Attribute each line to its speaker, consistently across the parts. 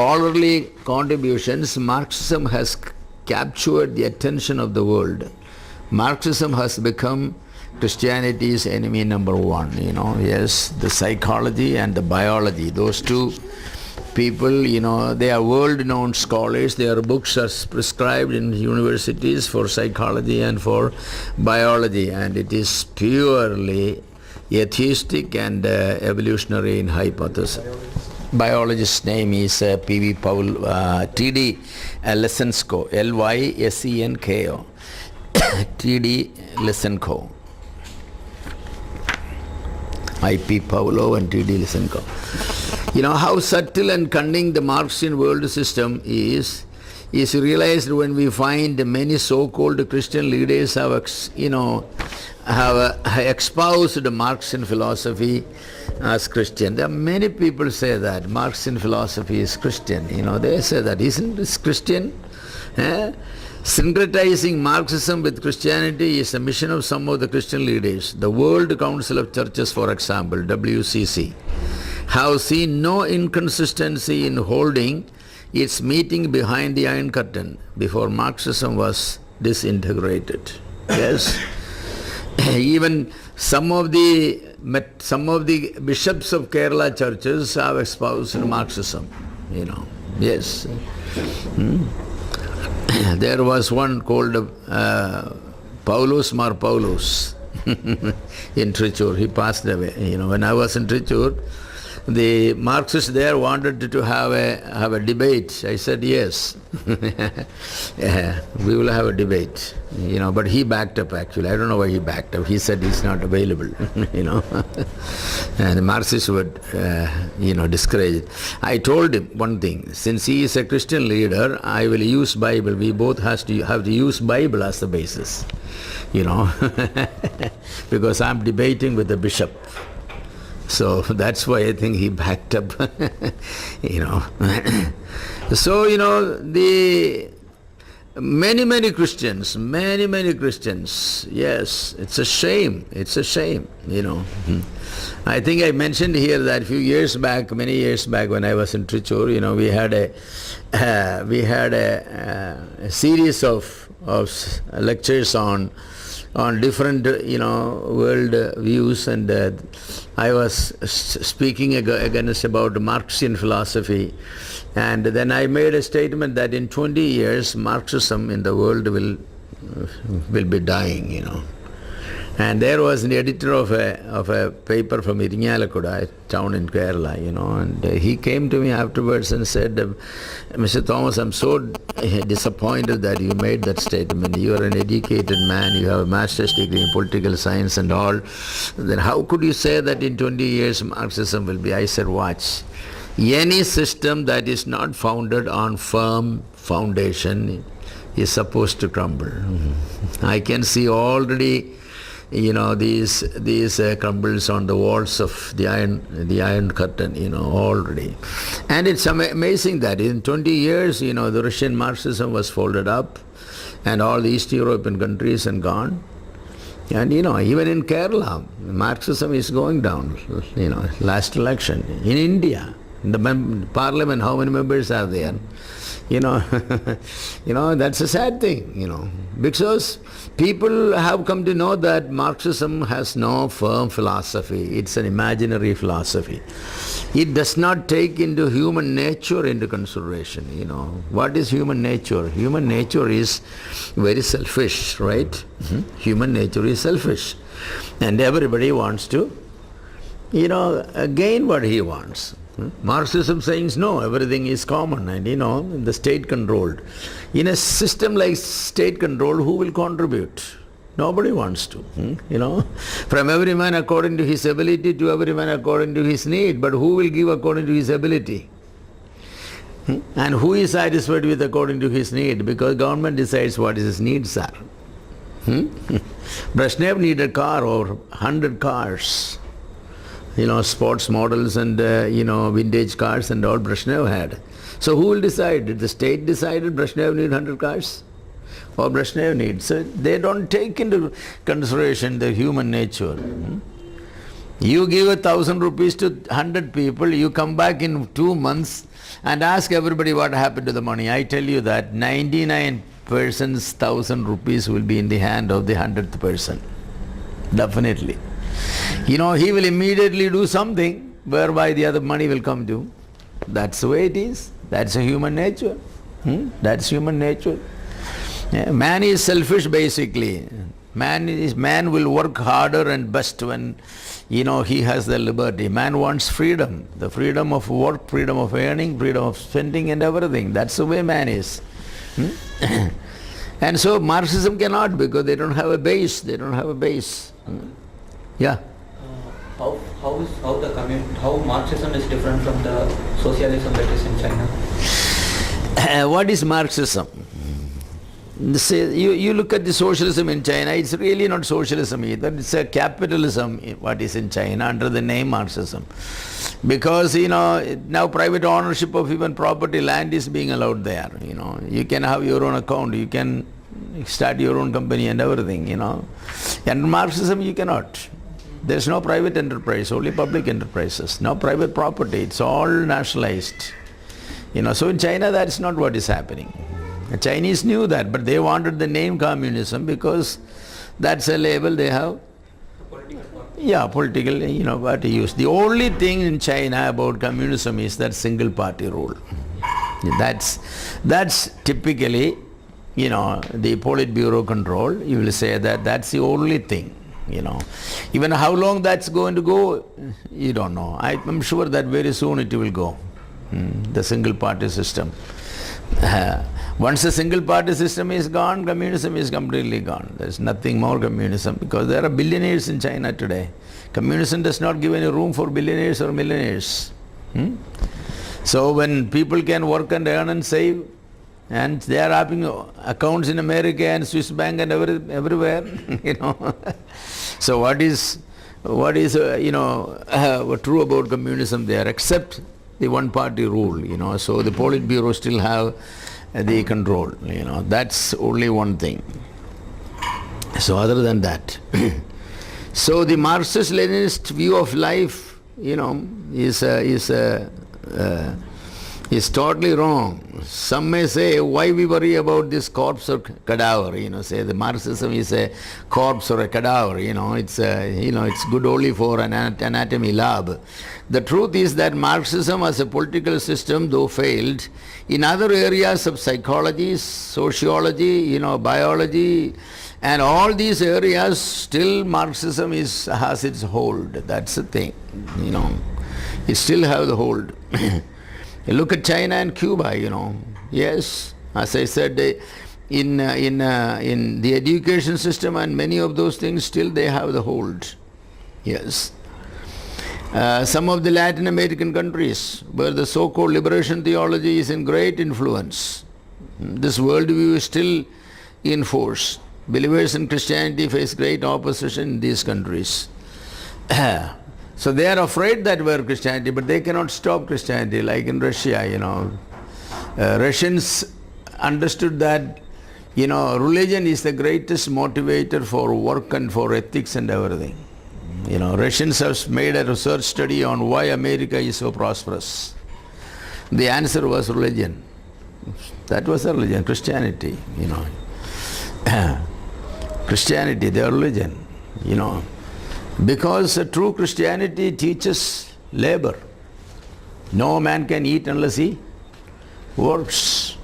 Speaker 1: scholarly contributions, Marxism has captured the attention of the world. Marxism has become Christianity's enemy number one, Yes, the psychology and the biology, those two people, they are world-known scholars. Their books are prescribed in universities for psychology and for biology, and it is purely atheistic and evolutionary in hypothesis. Biologist's name is T.D. Lysenko, Lysenko, T.D. Lysenko. I.P. Pavlov and T.D. Lysenko. How subtle and cunning the Marxian world system is realized when we find many so-called Christian leaders have espoused Marxian philosophy as Christian. There are many people say that Marxian philosophy is Christian. They say that, isn't this Christian? Syncretizing Marxism with Christianity is a mission of some of the Christian leaders. The World Council of Churches, for example, WCC, have seen no inconsistency in holding its meeting behind the Iron Curtain before Marxism was disintegrated. Yes. Even some of the bishops of Kerala churches have espoused Marxism. Yes. There was one called Paulus Mar Paulus in Trichur. He passed away. When I was in Trichur, the Marxists there wanted to have a debate. I said yes. We will have a debate. But he backed up actually. I don't know why he backed up. He said he's not available. And the Marxists would discourage it. I told him one thing. Since he is a Christian leader, I will use Bible. We both have to use Bible as the basis. Because I'm debating with the bishop. So that's why I think he backed up. So, the many Christians, yes, it's a shame, I think I mentioned here that many years back when I was in Trichur, we had a series of lectures on different, world views, and I was speaking against about Marxian philosophy, and then I made a statement that in 20 years Marxism in the world will be dying, And there was an editor of a paper from Irinjalakuda, a town in Kerala, and he came to me afterwards and said, Mr. Thomas, I'm so disappointed that you made that statement. You are an educated man, you have a master's degree in political science and all. Then how could you say that in 20 years Marxism will be? I said, watch. Any system that is not founded on firm foundation is supposed to crumble. I can see already these crumbles on the walls of the Iron Curtain, already. And it's amazing that in 20 years, the Russian Marxism was folded up and all the East European countries and gone. And, even in Kerala, Marxism is going down, last election. In India, in the parliament, how many members are there? That's a sad thing, because people have come to know that Marxism has no firm philosophy. It's an imaginary philosophy. It does not take into human nature into consideration, What is human nature? Human nature is very selfish, right? Human nature is selfish. And everybody wants to, gain what he wants. Marxism says no, everything is common and the state controlled. In a system like state controlled, who will contribute? Nobody wants to. From every man according to his ability to every man according to his need, but who will give according to his ability? And who is satisfied with according to his need? Because government decides what his needs are. Brezhnev needed a car or 100 cars. Sports models and, vintage cars and all Brezhnev had. So who will decide? Did the state decide Brezhnev need 100 cars? Or Brezhnev needs? So they don't take into consideration the human nature. You give 1,000 rupees to 100 people, you come back in 2 months and ask everybody what happened to the money. I tell you that 99 persons 1,000 rupees will be in the hand of the 100th person. Definitely. He will immediately do something whereby the other money will come to. That's the way it is. That's a human nature. That's human nature. Yeah, man is selfish basically. Man will work harder and best when he has the liberty. Man wants freedom. The freedom of work, freedom of earning, freedom of spending and everything. That's the way man is. And so Marxism cannot, because they don't have a base. They don't have a base. Yeah.
Speaker 2: How Marxism is different from the socialism that is in China?
Speaker 1: What is Marxism? You look at the socialism in China, it's really not socialism either. It's a capitalism, what is in China, under the name Marxism. Because, now private ownership of even property, land is being allowed there. You can have your own account, you can start your own company and everything, And Marxism you cannot. There's no private enterprise, only public enterprises. No private property, it's all nationalized. So in China that's not what is happening. The Chinese knew that, but they wanted the name communism because that's a label they have. Political, what to use. The only thing in China about communism is that single party rule. That's typically, the Politburo control. You will say that that's the only thing. Even how long that's going to go, you don't know. I'm sure that very soon it will go. The single party system. Once the single party system is gone, communism is completely gone. There's nothing more communism, because there are billionaires in China today. Communism does not give any room for billionaires or millionaires. So when people can work and earn and save, and they are having accounts in America and Swiss bank and everywhere, So what is true about communism there, except the one party rule, So the Politburo still have the control, That's only one thing. So other than that, so the Marxist-Leninist view of life, is totally wrong. Some may say, why we worry about this corpse or cadaver? Say the Marxism is a corpse or a cadaver. It's good only for an anatomy lab. The truth is that Marxism as a political system, though failed, in other areas of psychology, sociology, biology, and all these areas, still Marxism has its hold. That's the thing. It still has the hold. You look at China and Cuba, Yes, as I said, in the education system and many of those things, still they have the hold. Yes. Some of the Latin American countries where the so-called liberation theology is in great influence, this worldview is still in force. Believers in Christianity face great opposition in these countries. So they are afraid that we're Christianity, but they cannot stop Christianity, like in Russia, Russians understood that, religion is the greatest motivator for work and for ethics and everything. Russians have made a research study on why America is so prosperous. The answer was religion. That was a religion, Christianity, Christianity, their religion, Because true Christianity teaches labor. No man can eat unless he works.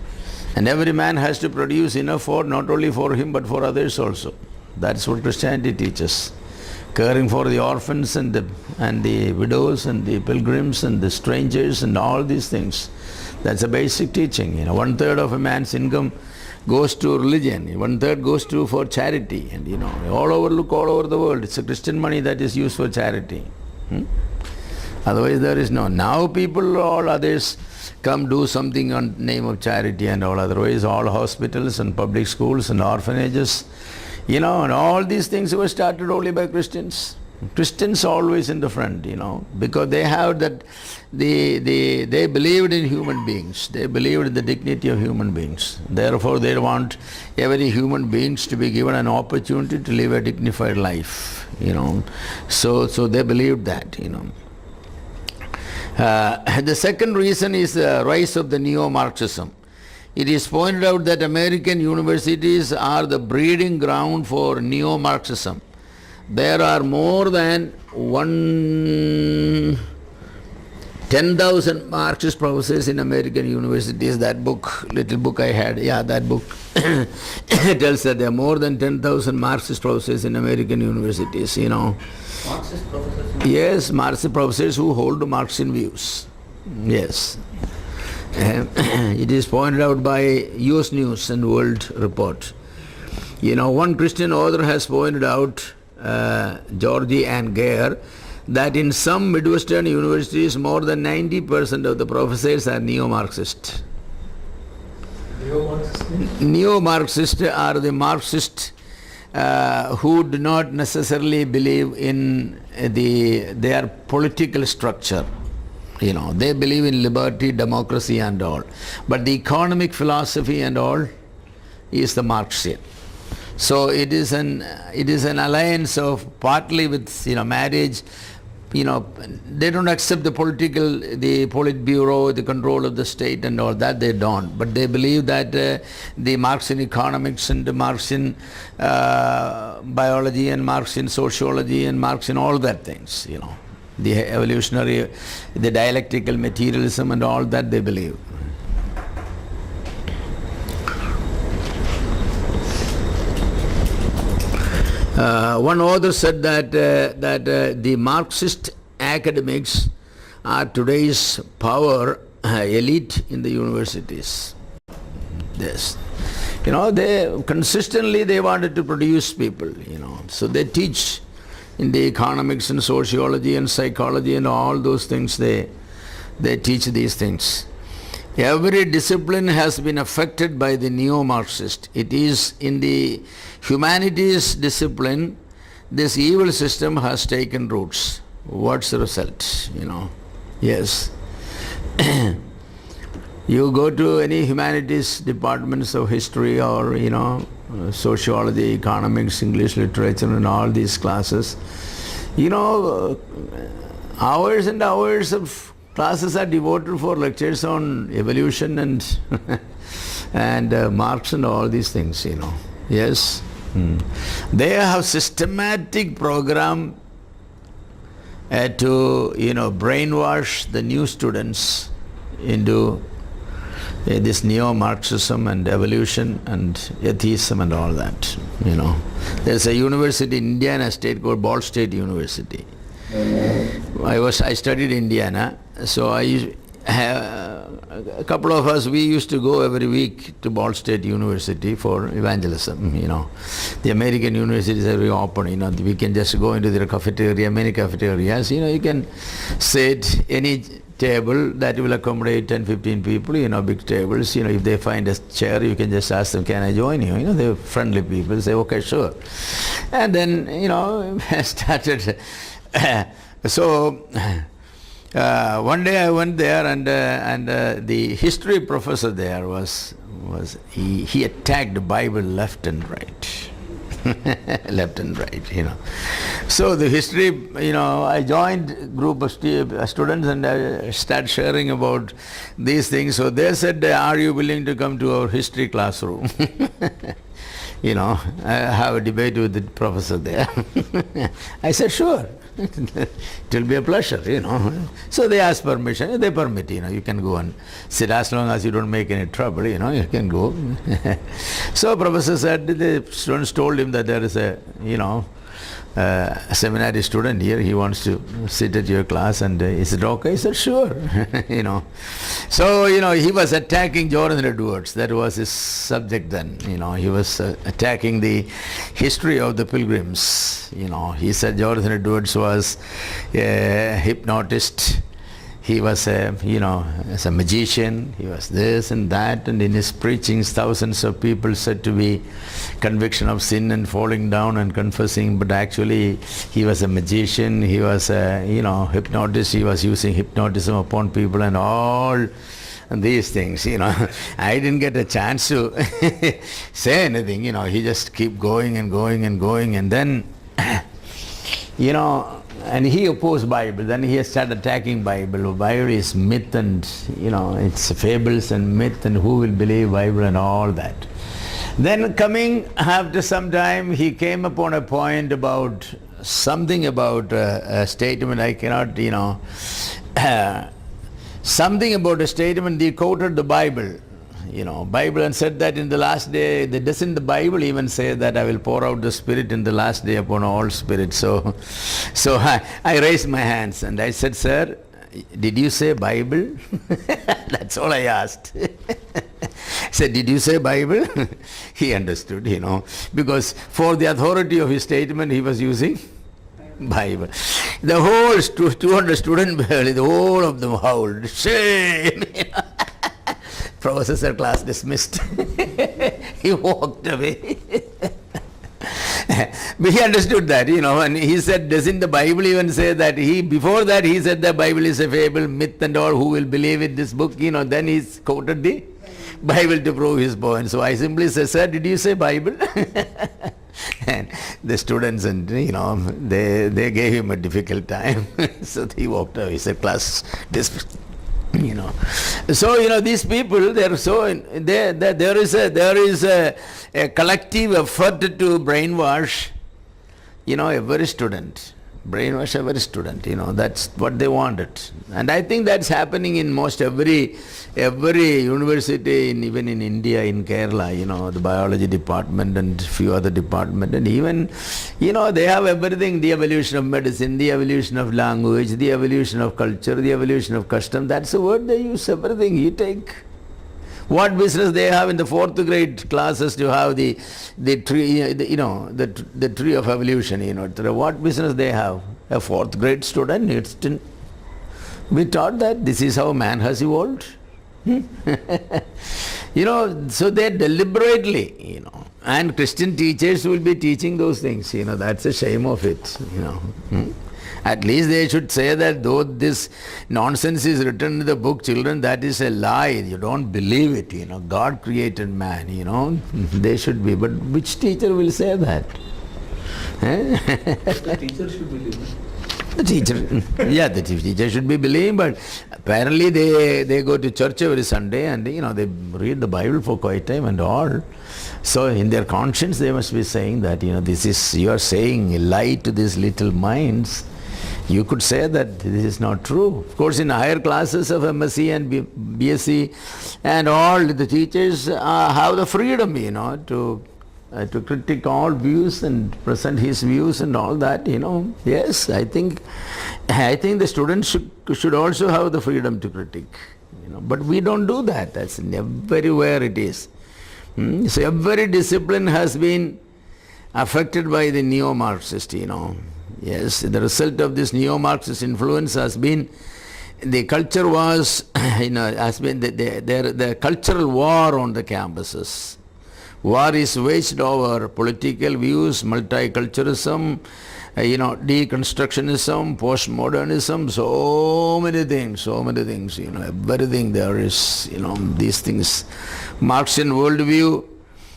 Speaker 1: And every man has to produce enough for not only for him but for others also. That's what Christianity teaches. Caring for the orphans and the widows and the pilgrims and the strangers and all these things. That's a basic teaching. 1/3 of a man's income goes to religion, 1/3 goes to for charity, and all over the world, it's a Christian money that is used for charity. Otherwise there is no. Now people, all others come do something on name of charity and all. Otherwise all hospitals and public schools and orphanages, and all these things were started only by Christians. Christians always in the front, because they have that, they believed in human beings. They believed in the dignity of human beings. Therefore, they want every human beings to be given an opportunity to live a dignified life, So they believed that, The second reason is the rise of the neo-Marxism. It is pointed out that American universities are the breeding ground for neo-Marxism. There are more than 10,000 Marxist professors in American universities. That book, little book I had, that book tells that there are more than 10,000 Marxist professors in American universities,
Speaker 2: Marxist professors?
Speaker 1: Yes, Marxist professors who hold Marxian views. Yes. It is pointed out by US News and World Report. One Christian author has pointed out, Georgie Ann Gare, that in some Midwestern universities more than 90% of the professors are neo-Marxist. Neo-Marxists are the Marxists who do not necessarily believe in their political structure. They believe in liberty, democracy and all. But the economic philosophy and all is the Marxian. So it is an alliance of partly with marriage. They don't accept the Politburo, the control of the state and all that. They don't. But they believe that the Marxian economics and the Marxian biology and Marxian sociology and Marxian all that things. The evolutionary, the dialectical materialism and all that they believe. One author said that the Marxist academics are today's power elite in the universities. Yes. They consistently they wanted to produce people, So they teach in the economics and sociology and psychology and all those things, they teach these things. Every discipline has been affected by the neo-Marxist. It is in the humanities discipline, this evil system has taken roots. What's the result? Yes. You go to any humanities departments of history or, sociology, economics, English literature and all these classes, hours and hours of classes are devoted for lectures on evolution and and Marx and all these things, Yes. They have systematic program to, brainwash the new students into this neo-Marxism and evolution and atheism and all that, There's a university in Indiana state called Ball State University. I studied Indiana, so a couple of us, we used to go every week to Ball State University for evangelism, The American universities are very open, we can just go into their cafeteria, many cafeterias, you can sit any table that will accommodate 10, 15 people, big tables, if they find a chair, you can just ask them, can I join you? They're friendly people, say, okay, sure. And then, started. So one day I went there and the history professor there he attacked the Bible left and right. Left and right, So the history, I joined a group of students and I started sharing about these things. So they said, are you willing to come to our history classroom? I have a debate with the professor there. I said, sure. It will be a pleasure, So they asked permission, they permit, you can go and sit as long as you don't make any trouble, you can go. So professor said, the students told him that there is a seminary student here, he wants to sit at your class and is it okay? He said, sure. So, he was attacking Jonathan Edwards. That was his subject then. He was attacking the history of the pilgrims. He said Jonathan Edwards was a hypnotist he was as a magician, he was this and that, and in his preachings thousands of people said to be conviction of sin and falling down and confessing, but actually he was a magician, he was a hypnotist, he was using hypnotism upon people and all these things, I didn't get a chance to say anything, he just keep going and going and going, and then and he opposed Bible. Then he started attacking Bible. Bible is myth and, it's fables and myth, and who will believe Bible and all that. Then coming after some time, he came upon a point about something about a statement. I cannot, something about a statement. He quoted the Bible. Bible, and said that in the last day, doesn't the Bible even say that I will pour out the Spirit in the last day upon all spirits? So I raised my hands and I said, sir, did you say Bible? That's all I asked. I said, did you say Bible? He understood, because for the authority of his statement, he was using Bible. The whole 200 students, the whole of them howled, shame. Professor, class dismissed. He walked away. But he understood that, and he said, doesn't the Bible even say that? Before that he said the Bible is a fable, myth and all, who will believe in this book? Then he quoted the Bible to prove his point. So I simply said, sir, did you say Bible? And the students, and they gave him a difficult time. So he walked away. He said, class dismissed. So these people, there is a collective effort to brainwash every student. Brainwash every student, that's what they wanted. And I think that's happening in most every university, even in India, in Kerala, the biology department and few other departments, and even, they have everything, the evolution of medicine, the evolution of language, the evolution of culture, the evolution of custom. That's the word they use, everything. You take what business they have in the 4th grade classes to have the tree, the tree of evolution, what business they have? A 4th grade student needs to be taught that this is how man has evolved. So they deliberately, and Christian teachers will be teaching those things, that's a shame of it, At least they should say that though this nonsense is written in the book, children, that is a lie. You don't believe it, God created man, They should be. But which teacher will say that?
Speaker 2: The teacher should believe it.
Speaker 1: The teacher should be believing, but apparently they go to church every Sunday and they read the Bible for quite time and all. So in their conscience they must be saying that you are saying a lie to these little minds. You could say that this is not true. Of course, in higher classes of MSc and BSc and all, the teachers have the freedom, to critique all views and present his views and all that, Yes, I think the students should also have the freedom to critique, But we don't do that. That's everywhere it is. So every discipline has been affected by the neo-Marxist, Yes, the result of this neo-Marxist influence has been the culture was, has been the cultural war on the campuses. War is waged over political views, multiculturalism, deconstructionism, postmodernism, so many things, everything there is, these things. Marxian worldview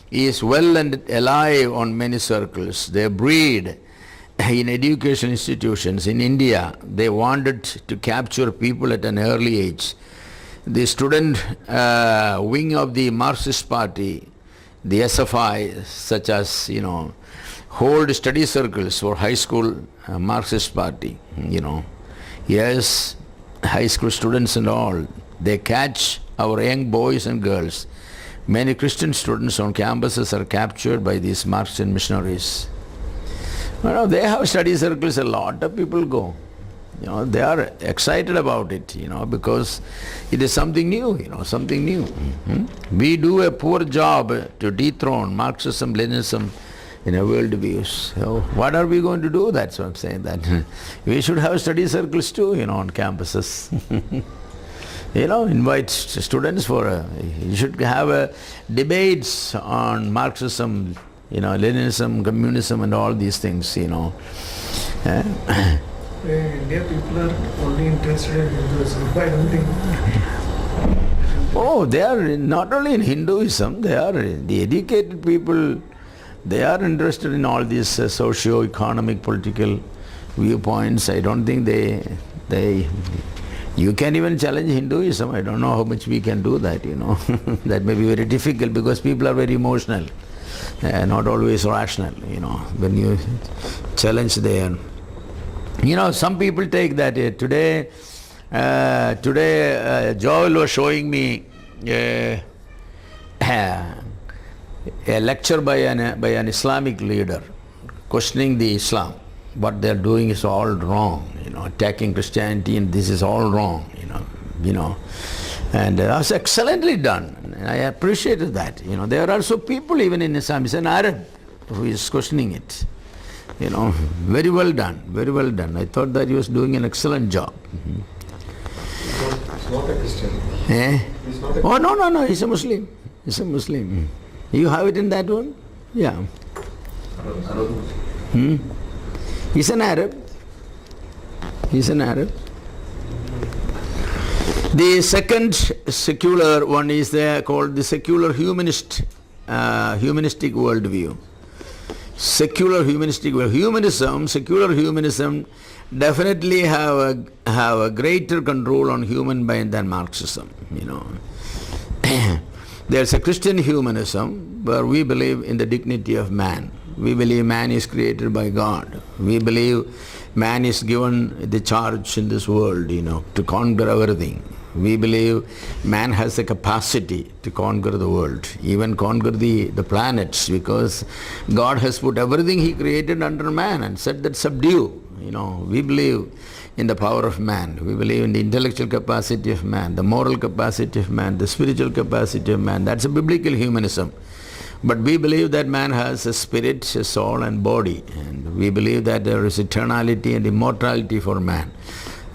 Speaker 1: is well and alive on many circles. They breed in education institutions. In India, they wanted to capture people at an early age. The student wing of the Marxist party, the SFI, such as, hold study circles for high school Marxist party, Yes, high school students and all, they catch our young boys and girls. Many Christian students on campuses are captured by these Marxian missionaries. They have study circles, a lot of people go. They are excited about it, because it is something new, We do a poor job to dethrone Marxism, Leninism, world views. So what are we going to do? That's what I'm saying. That we should have study circles too, on campuses. Invite students for you should have debates on Marxism, Leninism, communism, and all these things.
Speaker 3: In India, people are only interested in Hinduism. I don't think.
Speaker 1: Oh, they are not only in Hinduism, they are the educated people. They are interested in all these socio-economic, political viewpoints. I don't think you can even challenge Hinduism. I don't know how much we can do that, That may be very difficult because people are very emotional, not always rational, when you challenge them. Some people take that. Today Joel was showing me a lecture by an Islamic leader questioning the Islam. What they are doing is all wrong, attacking Christianity, and this is all wrong, And that was excellently done. And I appreciated that. There are also people even in Islam, he's an Arab, who is questioning it. Very well done, very well done. I thought that he was doing an excellent job.
Speaker 4: He's not a Christian. He's not a
Speaker 1: Oh, no, he's a Muslim. He's a Muslim. You have it in that one? Yeah. He's an Arab. He's an Arab. The second secular one is there called the secular humanistic worldview. Secular humanistic worldview. Secular humanism definitely have a greater control on human mind than Marxism, There's a Christian humanism where we believe in the dignity of man. We believe man is created by God. We believe man is given the charge in this world, to conquer everything. We believe man has the capacity to conquer the world, even conquer the planets, because God has put everything He created under man and said that subdue. We believe in the power of man. We believe in the intellectual capacity of man, the moral capacity of man, the spiritual capacity of man. That's a biblical humanism. But we believe that man has a spirit, a soul and body. And we believe that there is eternality and immortality for man.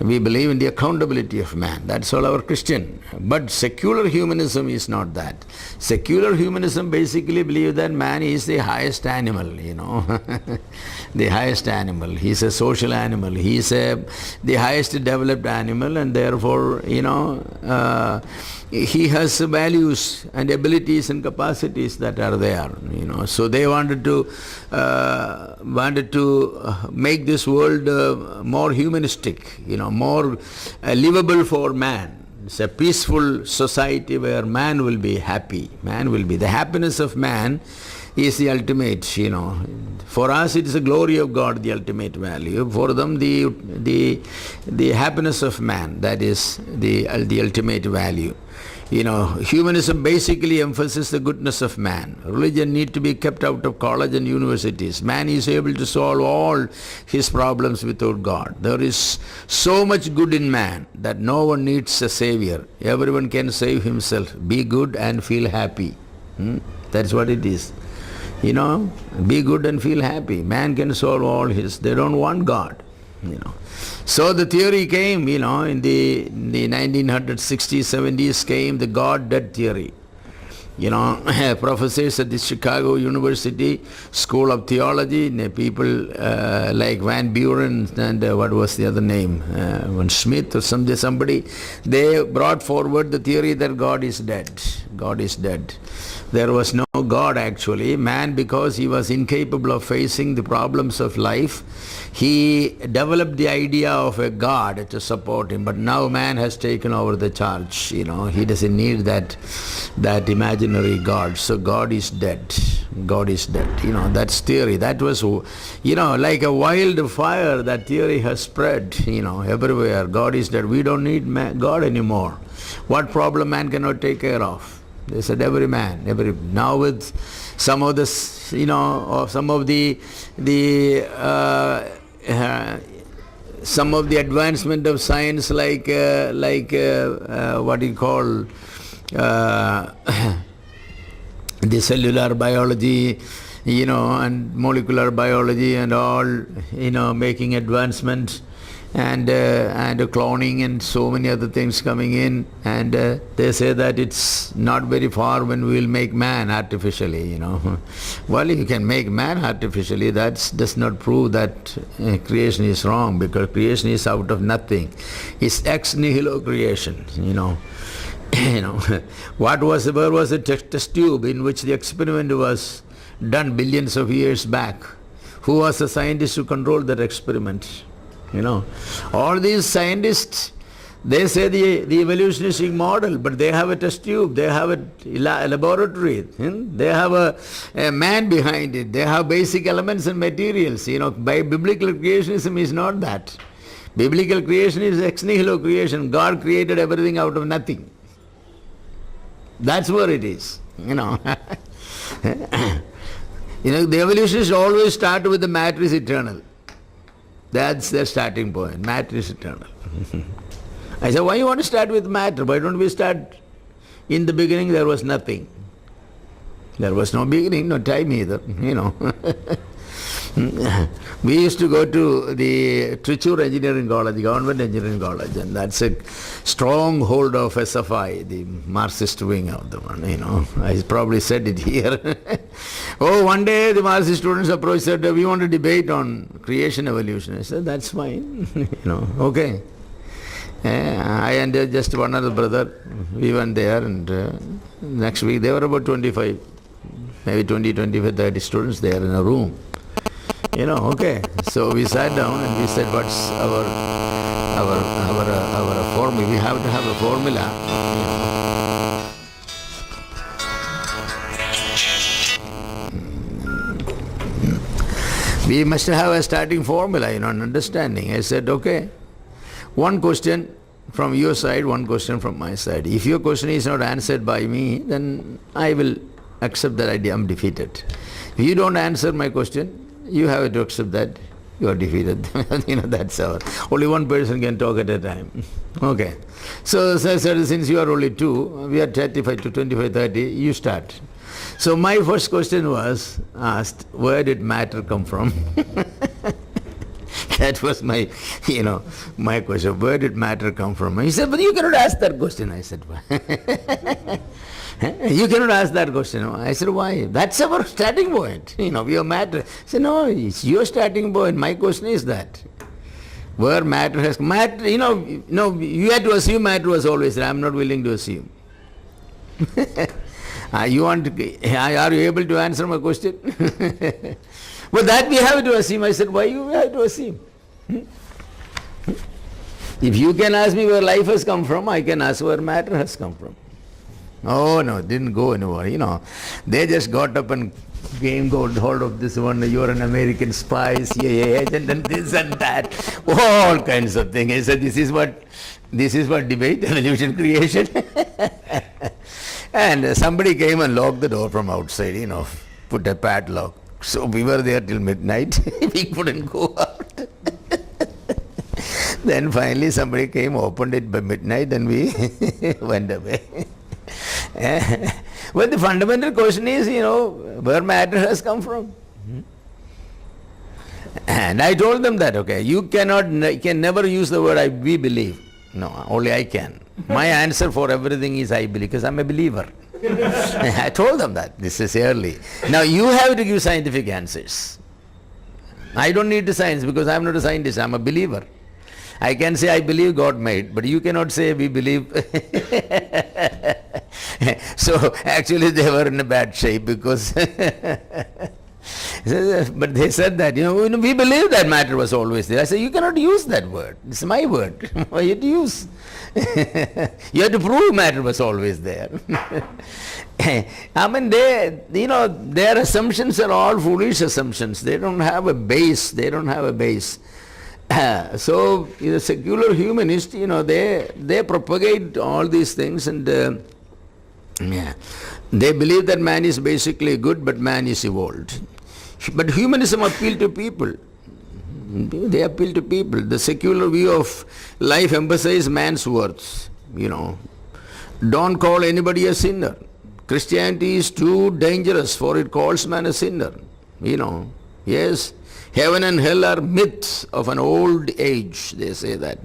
Speaker 1: We believe in the accountability of man. That's all our Christian. But secular humanism is not that. Secular humanism basically believes that man is the highest animal, the highest animal. He's a social animal. He's the highest developed animal, and therefore, he has values and abilities and capacities that are there. So they wanted to make this world more humanistic, more livable for man. It's a peaceful society where man will be happy. Man will be. The happiness of man is the ultimate, For us it is the glory of God, the ultimate value. For them the happiness of man, that is the ultimate value. Humanism basically emphasizes the goodness of man. Religion needs to be kept out of college and universities. Man is able to solve all his problems without God. There is so much good in man that no one needs a savior. Everyone can save himself. Be good and feel happy. That's what it is. Be good and feel happy. Man can solve all they don't want God. So the theory came, in the 1960s, 70s came the God-dead theory. Professors at the Chicago University School of Theology, people like Van Buren and what was the other name, Van Smith or somebody, they brought forward the theory that God is dead. God is dead. There was no God actually. Man, because he was incapable of facing the problems of life, he developed the idea of a God to support him. But now man has taken over the charge. He doesn't need that imaginary God. So God is dead. God is dead. That's theory. That was, like a wildfire. That theory has spread, everywhere. God is dead. We don't need God anymore. What problem man cannot take care of? They said every man. Now with some of the, some of the advancement of science, like what you call the cellular biology, and molecular biology and all, making advancements and cloning and so many other things coming in, and they say that it's not very far when we will make man artificially, Well, you can make man artificially, that does not prove that creation is wrong, because creation is out of nothing. It's ex nihilo creation, where was the test tube in which the experiment was done billions of years back? Who was the scientist who controlled that experiment? All these scientists, they say the evolutionistic model, but they have a test tube, they have a laboratory, they have a man behind it, they have basic elements and materials. By biblical creationism is not that. Biblical creation is ex nihilo creation. God created everything out of nothing. That's where it is, The evolutionists always start with the matter is eternal. That's their starting point. Matter is eternal. I said, why you want to start with matter? Why don't we start, in the beginning there was nothing. There was no beginning, no time either, We used to go to the Trichur Engineering College, Government Engineering College, and that's a stronghold of SFI, the Marxist wing of the one, I probably said it here. One day the Marxist students approached and said, we want to debate on creation evolution. I said, that's fine, okay. I and just one other brother, we went there, and next week there were about 25, maybe 20, 25, 30 students there in a room. Okay. So we sat down and we said, what's our formula? We have to have a formula. We must have a starting formula, an understanding. I said, okay, one question from your side, one question from my side. If your question is not answered by me, then I will accept that I am defeated. If you don't answer my question, you have to accept that you are defeated. That's our. Only one person can talk at a time. Okay. So I said, since you are only two, we are 35 to 25, 30, you start. So my first question was asked, where did matter come from? That was my, my question. Where did matter come from? He said, but you cannot ask that question. I said, why? You cannot ask that question. I said, why? That's our starting point. We are matter. I said, no, it's your starting point. My question is that. Where matter has... Matter, you had to assume matter was always there. I'm not willing to assume. Are you able to answer my question? But that we have to assume. I said, why you have to assume? If you can ask me where life has come from, I can ask where matter has come from. Oh no, didn't go anywhere, They just got up and got hold of this one, you're an American spy, CIA agent, and this and that. All kinds of things. I said, this is what debate, evolution, creation. And somebody came and locked the door from outside, put a padlock. So we were there till midnight. We couldn't go out. Then finally somebody came, opened it by midnight, and we went away. But the fundamental question is, where matter has come from. And I told them that, okay, you can never use the word we believe. No, only I can. My answer for everything is I believe, because I'm a believer. I told them that. This is early. Now you have to give scientific answers. I don't need the science because I'm not a scientist, I'm a believer. I can say I believe God made, but you cannot say we believe. So actually they were in a bad shape because but they said that, we believe that matter was always there. I said, you cannot use that word. It's my word. Why you have to use? You have to prove matter was always there. I mean, their assumptions are all foolish assumptions. They don't have a base. So, secular humanists, they propagate all these things, and they believe that man is basically good, but man is evolved. But humanism appeals to people. They appeal to people. The secular view of life emphasizes man's worth. Don't call anybody a sinner. Christianity is too dangerous, for it calls man a sinner. you know. Yes, heaven and hell are myths of an old age, they say that.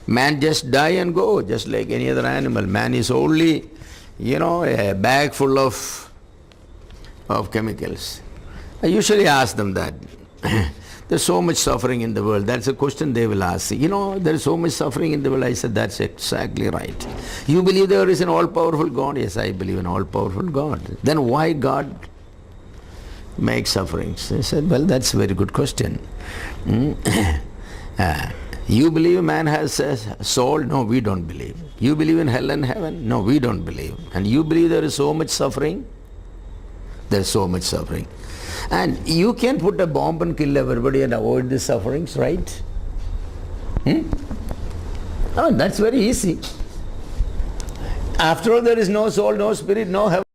Speaker 1: Man just die and go, just like any other animal. Man is only, you know, a bag full of chemicals. I usually ask them that. There's so much suffering in the world. That's a question they will ask. You know, there's so much suffering in the world. I said, that's exactly right. You believe there is an all-powerful God? Yes, I believe in all-powerful God. Then why God makes sufferings? I said, well, that's a very good question. You believe man has a soul? No, we don't believe. You believe in hell and heaven? No, we don't believe. And you believe there is so much suffering? There's so much suffering. And you can put a bomb and kill everybody and avoid the sufferings, right? Oh, that's very easy. After all, there is no soul, no spirit, no heaven.